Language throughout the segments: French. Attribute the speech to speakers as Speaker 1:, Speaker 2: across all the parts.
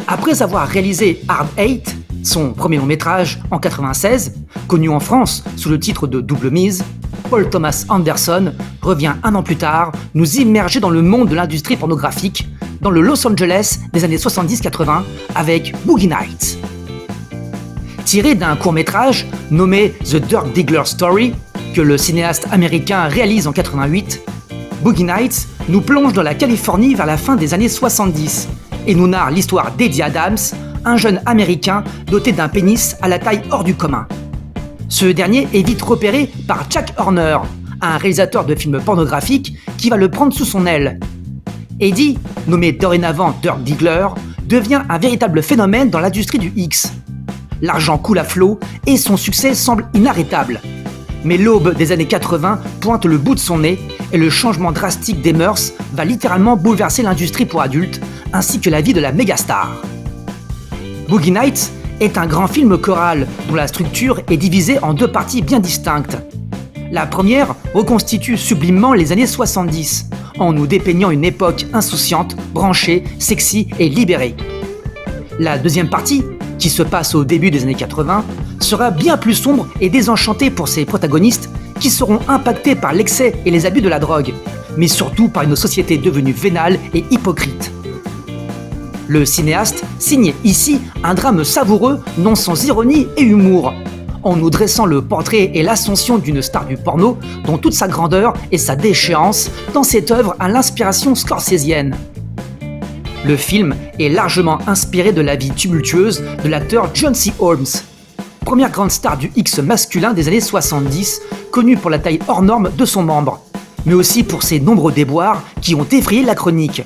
Speaker 1: Après avoir réalisé Hard Eight, son premier long métrage en 1996, connu en France sous le titre de Double Mise, Paul Thomas Anderson revient un an plus tard nous immerger dans le monde de l'industrie pornographique, dans le Los Angeles des années 70-80 avec Boogie Nights. Tiré d'un court-métrage nommé The Dirk Diggler Story, que le cinéaste américain réalise en 88, Boogie Nights nous plonge dans la Californie vers la fin des années 70 et nous narre l'histoire d'Eddie Adams, un jeune américain doté d'un pénis à la taille hors du commun. Ce dernier est vite repéré par Jack Horner, un réalisateur de films pornographiques qui va le prendre sous son aile. Eddie, nommé dorénavant Dirk Diggler, devient un véritable phénomène dans l'industrie du X. L'argent coule à flot et son succès semble inarrêtable. Mais l'aube des années 80 pointe le bout de son nez et le changement drastique des mœurs va littéralement bouleverser l'industrie pour adultes ainsi que la vie de la mégastar. Boogie Nights est un grand film choral dont la structure est divisée en deux parties bien distinctes. La première reconstitue sublimement les années 70 en nous dépeignant une époque insouciante, branchée, sexy et libérée. La deuxième partie, qui se passe au début des années 80, sera bien plus sombre et désenchantée pour ses protagonistes qui seront impactés par l'excès et les abus de la drogue, mais surtout par une société devenue vénale et hypocrite. Le cinéaste signe ici un drame savoureux, non sans ironie et humour, en nous dressant le portrait et l'ascension d'une star du porno dans toute sa grandeur et sa déchéance dans cette œuvre à l'inspiration scorsésienne. Le film est largement inspiré de la vie tumultueuse de l'acteur John C. Holmes, première grande star du X masculin des années 70, connu pour la taille hors norme de son membre, mais aussi pour ses nombreux déboires qui ont effrayé la chronique,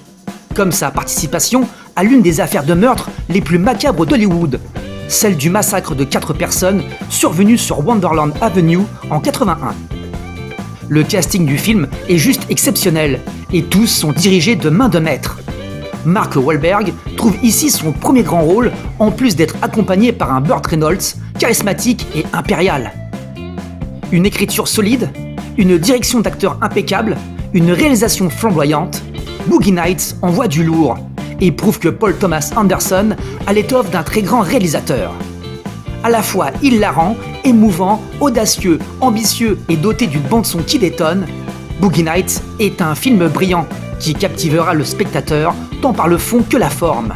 Speaker 1: comme sa participation à l'une des affaires de meurtre les plus macabres d'Hollywood, celle du massacre de 4 personnes survenu sur Wonderland Avenue en 81. Le casting du film est juste exceptionnel et tous sont dirigés de main de maître. Mark Wahlberg trouve ici son premier grand rôle, en plus d'être accompagné par un Burt Reynolds charismatique et impérial. Une écriture solide, une direction d'acteur impeccable, une réalisation flamboyante, Boogie Nights envoie du lourd et prouve que Paul Thomas Anderson a l'étoffe d'un très grand réalisateur. À la fois hilarant, émouvant, audacieux, ambitieux et doté d'une bande-son qui détonne, Boogie Nights est un film brillant qui captivera le spectateur tant par le fond que la forme.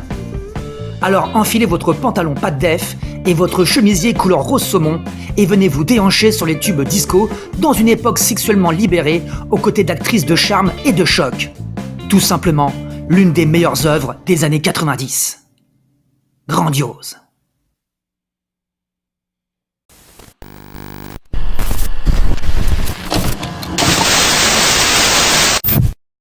Speaker 1: Alors enfilez votre pantalon pas de def et votre chemisier couleur rose saumon et venez vous déhancher sur les tubes disco dans une époque sexuellement libérée aux côtés d'actrices de charme et de choc. Tout simplement, l'une des meilleures œuvres des années 90. Grandiose.